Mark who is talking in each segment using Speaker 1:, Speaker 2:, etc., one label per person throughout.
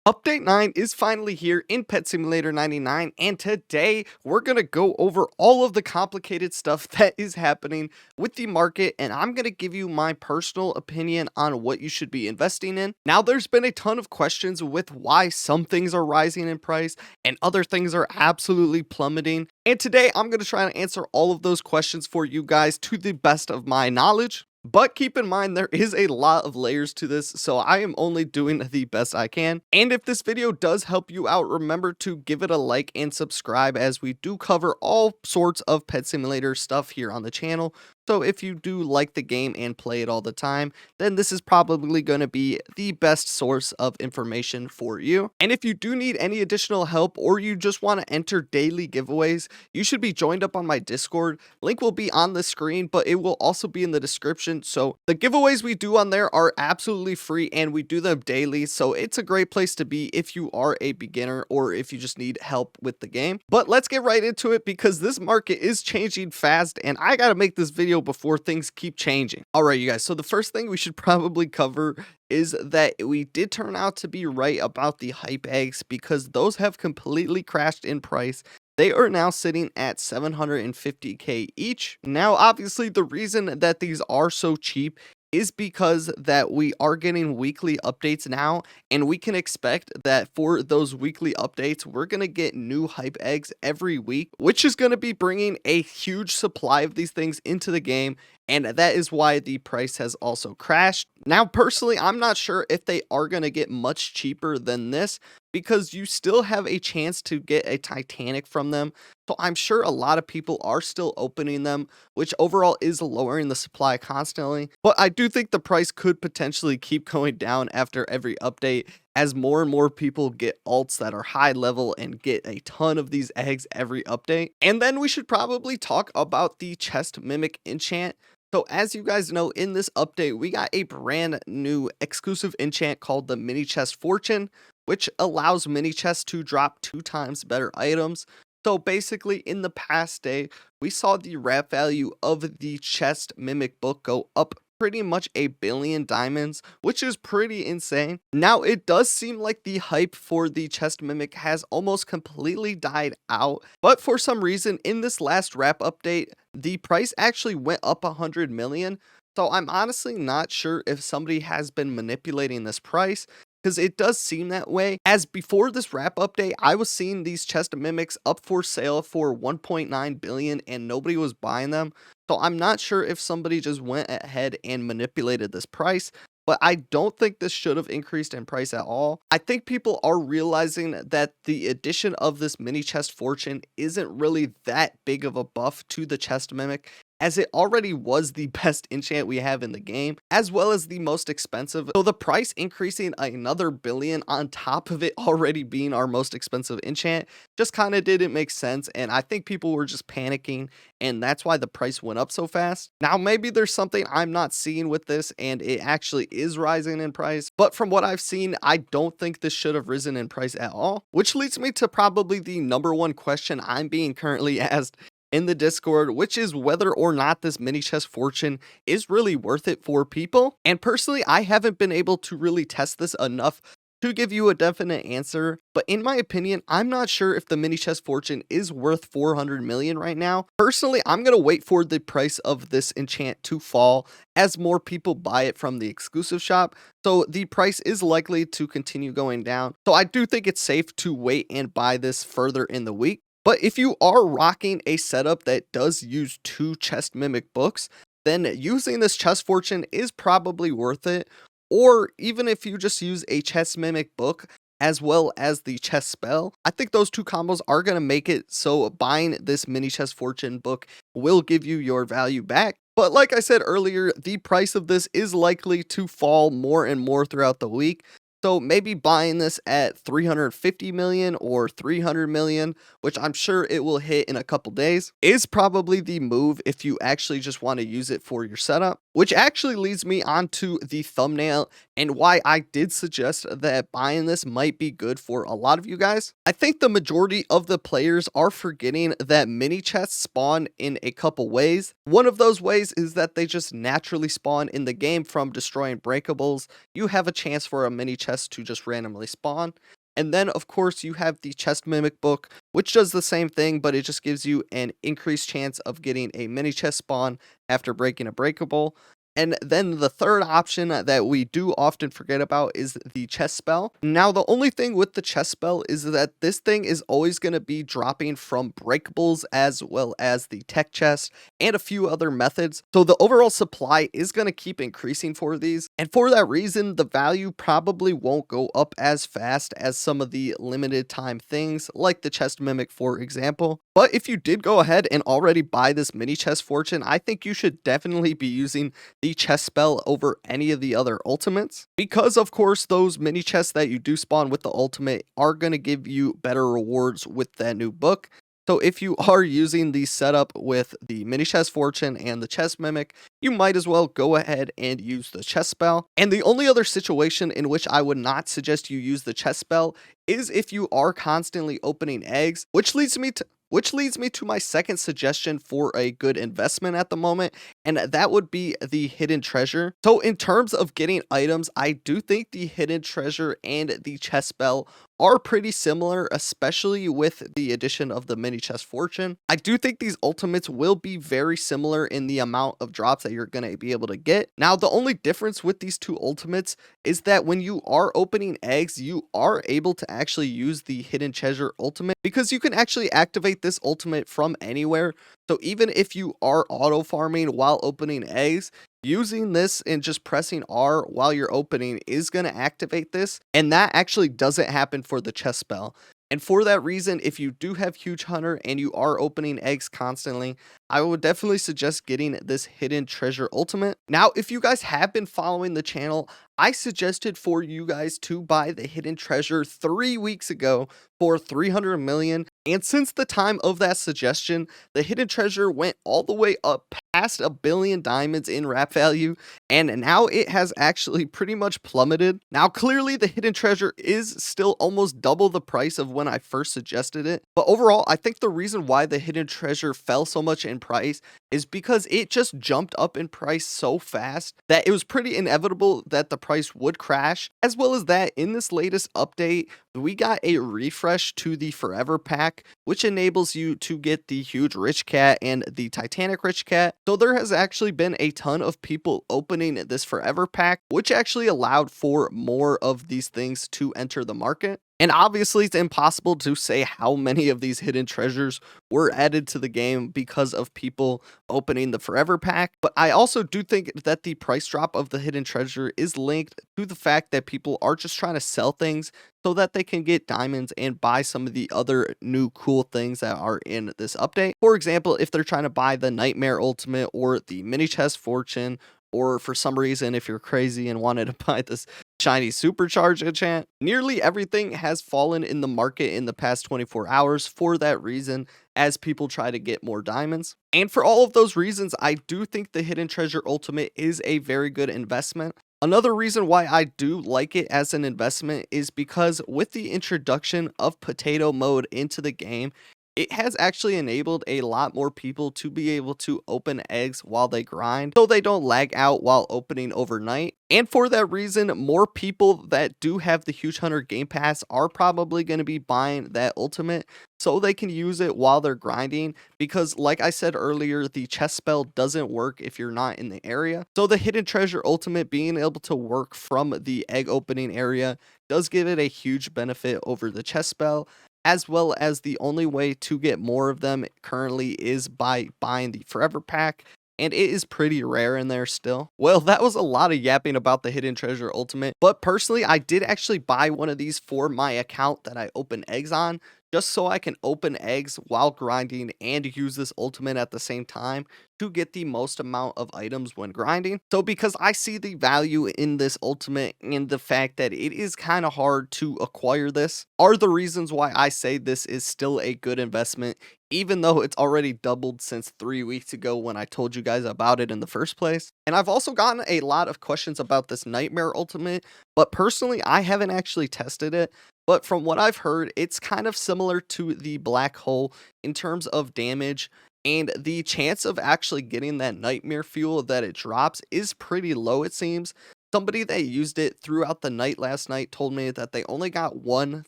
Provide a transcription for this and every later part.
Speaker 1: Update 9 is finally here in Pet Simulator 99, and today we're going to go over all of the complicated stuff that is happening with the market, and I'm going to give you my personal opinion on what you should be investing in. Now, there's been a ton of questions with why some things are rising in price and other things are absolutely plummeting, and today I'm going to try to answer all of those questions for you guys to the best of my knowledge. But keep in mind, there is a lot of layers to this, so I am only doing the best I can. And if this video does help you out, remember to give it a like and subscribe, as we do cover all sorts of Pet Simulator stuff here on the channel. So if you do like the game and play it all the time, then this is probably going to be the best source of information for you. And if you do need any additional help, or you just want to enter daily giveaways, you should be joined up on my Discord. Link will be on the screen, but it will also be in the description. So the giveaways we do on there are absolutely free, and we do them daily. So it's a great place to be if you are a beginner or if you just need help with the game. But let's get right into it, because this market is changing fast and I got to make this video before things keep changing. All right, you guys. So the first thing we should probably cover is that we did turn out to be right about the hype eggs, because those have completely crashed in price. They are now sitting at 750k each. Now, obviously, the reason that these are so cheap is because that we are getting weekly updates now, and we can expect that for those weekly updates, we're going to get new hype eggs every week, which is going to be bringing a huge supply of these things into the game. And that is why the price has also crashed. Now, personally, I'm not sure if they are going to get much cheaper than this, because you still have a chance to get a Titanic from them. So I'm sure a lot of people are still opening them, which overall is lowering the supply constantly. But I do think the price could potentially keep going down after every update, as more and more people get alts that are high level and get a ton of these eggs every update. And then we should probably talk about the chest mimic enchant. So as you guys know, in this update, we got a brand new exclusive enchant called the Mini Chest Fortune, which allows mini chests to drop 2 times better items. So basically, in the past day, we saw the wrap value of the chest mimic book go up pretty much 1,000,000,000 diamonds, which is pretty insane. Now, it does seem like the hype for the chest mimic has almost completely died out, but for some reason in this last wrap update, the price actually went up 100 million. So I'm honestly not sure if somebody has been manipulating this price, because it does seem that way, as before this wrap update, I was seeing these chest mimics up for sale for 1.9 billion and nobody was buying them. So I'm not sure if somebody just went ahead and manipulated this price, but I don't think this should have increased in price at all. I think people are realizing that the addition of this mini chest fortune isn't really that big of a buff to the chest mimic, as it already was the best enchant we have in the game, as well as the most expensive. So the price increasing another billion on top of it already being our most expensive enchant just kind of didn't make sense, and I think people were just panicking, and that's why the price went up so fast. Now, maybe there's something I'm not seeing with this, and it actually is rising in price, but from what I've seen, I don't think this should have risen in price at all, which leads me to probably the number one question I'm being currently asked in the Discord, which is whether or not this mini chest fortune is really worth it for people. And personally, I haven't been able to really test this enough to give you a definite answer, but in my opinion, I'm not sure if the mini chest fortune is worth 400 million right now. Personally, I'm going to wait for the price of this enchant to fall as more people buy it from the exclusive shop, so the price is likely to continue going down. So I do think it's safe to wait and buy this further in the week. But if you are rocking a setup that does use 2 chest mimic books, then using this chest fortune is probably worth it. Or even if you just use a chest mimic book as well as the chest spell, I think those 2 combos are going to make it so buying this mini chest fortune book will give you your value back. But like I said earlier, the price of this is likely to fall more and more throughout the week. So maybe buying this at 350 million or 300 million, which I'm sure it will hit in a couple days, is probably the move if you actually just want to use it for your setup. Which actually leads me on to the thumbnail and why I did suggest that buying this might be good for a lot of you guys. I think the majority of the players are forgetting that mini chests spawn in a couple ways. One of those ways is that they just naturally spawn in the game from destroying breakables. You have a chance for a mini chest chests to just randomly spawn. And then, of course, you have the chest mimic book, which does the same thing, but it just gives you an increased chance of getting a mini chest spawn after breaking a breakable. And then the third option that we do often forget about is the chest spell. Now, the only thing with the chest spell is that this thing is always going to be dropping from breakables as well as the tech chest and a few other methods. So the overall supply is going to keep increasing for these. And for that reason, the value probably won't go up as fast as some of the limited time things like the chest mimic, for example. But if you did go ahead and already buy this mini chest fortune, I think you should definitely be using the chest spell over any of the other ultimates, because of course those mini chests that you do spawn with the ultimate are going to give you better rewards with that new book. So if you are using the setup with the mini chest fortune and the chest mimic, you might as well go ahead and use the chest spell. And the only other situation in which I would not suggest you use the chest spell is if you are constantly opening eggs, which leads me to my second suggestion for a good investment at the moment, and that would be the hidden treasure. So in terms of getting items, I do think the hidden treasure and the chest spell are pretty similar, especially with the addition of the mini chest fortune. I do think these ultimates will be very similar in the amount of drops that you're going to be able to get. Now, the only difference with these two ultimates is that when you are opening eggs, you are able to actually use the hidden treasure ultimate, because you can actually activate this ultimate from anywhere. So even if you are auto farming while opening eggs, using this and just pressing R while you're opening is going to activate this, and that actually doesn't happen for the chest spell. And for that reason, if you do have Huge Hunter and you are opening eggs constantly, I would definitely suggest getting this hidden treasure ultimate. Now, if you guys have been following the channel, I suggested for you guys to buy the hidden treasure 3 weeks ago for 300 million. And since the time of that suggestion, the hidden treasure went all the way up past 1 billion diamonds in wrap value, and now it has actually pretty much plummeted. Now, clearly the hidden treasure is still almost double the price of when I first suggested it, but overall, I think the reason why the hidden treasure fell so much in price is because it just jumped up in price so fast that it was pretty inevitable that the price would crash, as well as that in this latest update, we got a refresh to the Forever Pack, which enables you to get the Huge Rich Cat and the Titanic Rich Cat. So there has actually been a ton of people opening this Forever Pack, which actually allowed for more of these things to enter the market. And obviously, it's impossible to say how many of these hidden treasures were added to the game because of people opening the Forever Pack. But I also do think that the price drop of the hidden treasure is linked to the fact that people are just trying to sell things so that they can get diamonds and buy some of the other new cool things that are in this update. For example, if they're trying to buy the Nightmare Ultimate or the Mini Chest Fortune, or for some reason, if you're crazy and wanted to buy this shiny supercharge enchant, nearly everything has fallen in the market in the past 24 hours for that reason, as people try to get more diamonds. And for all of those reasons, I do think the hidden treasure ultimate is a very good investment. Another reason why I do like it as an investment is because with the introduction of potato mode into the game, it has actually enabled a lot more people to be able to open eggs while they grind, so they don't lag out while opening overnight. And for that reason, more people that do have the Huge Hunter Game Pass are probably going to be buying that ultimate so they can use it while they're grinding, because like I said earlier, the chest spell doesn't work if you're not in the area. So the hidden treasure ultimate being able to work from the egg opening area does give it a huge benefit over the chest spell, as well as the only way to get more of them currently is by buying the Forever Pack, and it is pretty rare in there still. Well, that was a lot of yapping about the hidden treasure ultimate, but personally, I did actually buy one of these for my account that I open eggs on, just so I can open eggs while grinding and use this ultimate at the same time to get the most amount of items when grinding. So because I see the value in this ultimate and the fact that it is kind of hard to acquire this are the reasons why I say this is still a good investment, even though it's already doubled since 3 weeks ago when I told you guys about it in the first place. And I've also gotten a lot of questions about this Nightmare Ultimate, but personally, I haven't actually tested it. But from what I've heard, it's kind of similar to the Black Hole in terms of damage, and the chance of actually getting that Nightmare fuel that it drops is pretty low, it seems. Somebody that used it throughout the night last night told me that they only got one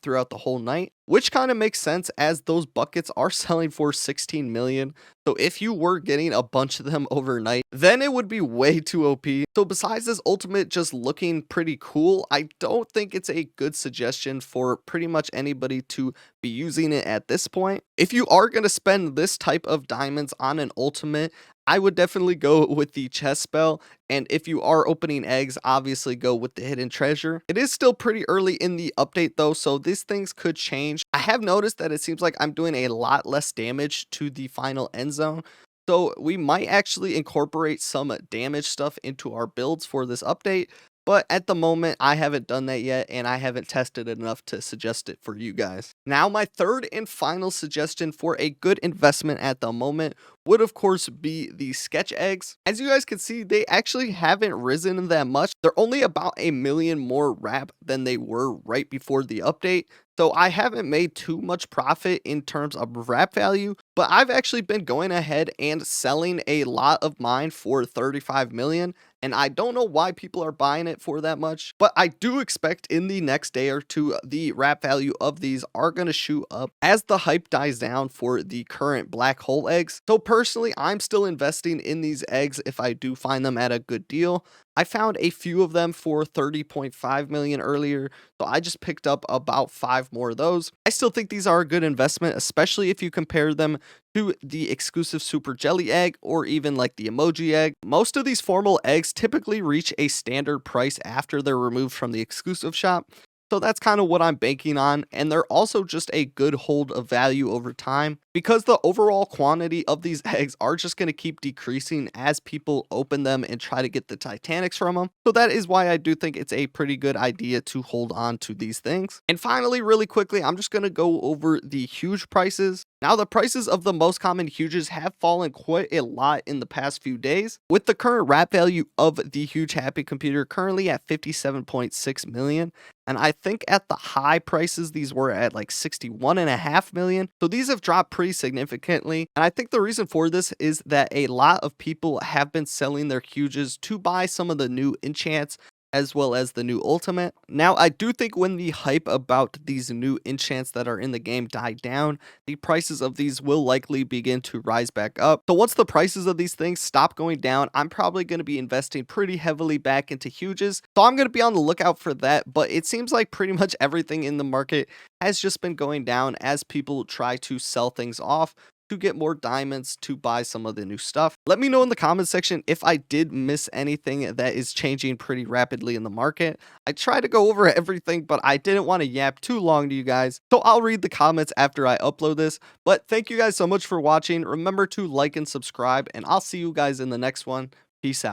Speaker 1: throughout the whole night, which kind of makes sense as those buckets are selling for 16 million. So if you were getting a bunch of them overnight, then it would be way too OP. So besides this ultimate just looking pretty cool, I don't think it's a good suggestion for pretty much anybody to be using it at this point. If you are going to spend this type of diamonds on an ultimate, I would definitely go with the chest spell. And if you are opening eggs, obviously go with the hidden treasure. It is still pretty early in the update though, so these things could change. I have noticed that it seems like I'm doing a lot less damage to the final end zone. So we might actually incorporate some damage stuff into our builds for this update. But at the moment, I haven't done that yet, and I haven't tested it enough to suggest it for you guys. Now, my third and final suggestion for a good investment at the moment would of course be the sketch eggs. As you guys can see, they actually haven't risen that much. They're only about a million more wrap than they were right before the update. So I haven't made too much profit in terms of wrap value, but I've actually been going ahead and selling a lot of mine for 35 million. And I don't know why people are buying it for that much, but I do expect in the next day or two, the wrap value of these are going to shoot up as the hype dies down for the current black hole eggs. So personally, I'm still investing in these eggs if I do find them at a good deal. I found a few of them for 30.5 million earlier, so I just picked up about 5 more of those. I still think these are a good investment, especially if you compare them to the exclusive super jelly egg or even like the emoji egg. Most of these formal eggs typically reach a standard price after they're removed from the exclusive shop. So that's kind of what I'm banking on, and they're also just a good hold of value over time because the overall quantity of these eggs are just going to keep decreasing as people open them and try to get the Titanics from them. So that is why I do think it's a pretty good idea to hold on to these things. And finally, really quickly, I'm just going to go over the huge prices. Now, the prices of the most common huges have fallen quite a lot in the past few days, with the current wrap value of the huge happy computer currently at 57.6 million. And I think at the high prices, these were at like 61.5 million. So these have dropped pretty significantly. And I think the reason for this is that a lot of people have been selling their huges to buy some of the new enchants as well as the new ultimate. Now, I do think when the hype about these new enchants that are in the game die down, the prices of these will likely begin to rise back up. So once the prices of these things stop going down, I'm probably going to be investing pretty heavily back into huges. So I'm going to be on the lookout for that, but it seems like pretty much everything in the market has just been going down as people try to sell things off to get more diamonds to buy some of the new stuff. Let me know in the comment section if I did miss anything that is changing pretty rapidly in the market. I try to go over everything, but I didn't want to yap too long to you guys, so I'll read the comments after I upload this. But thank you guys so much for watching. Remember to like and subscribe, and I'll see you guys in the next one. Peace out.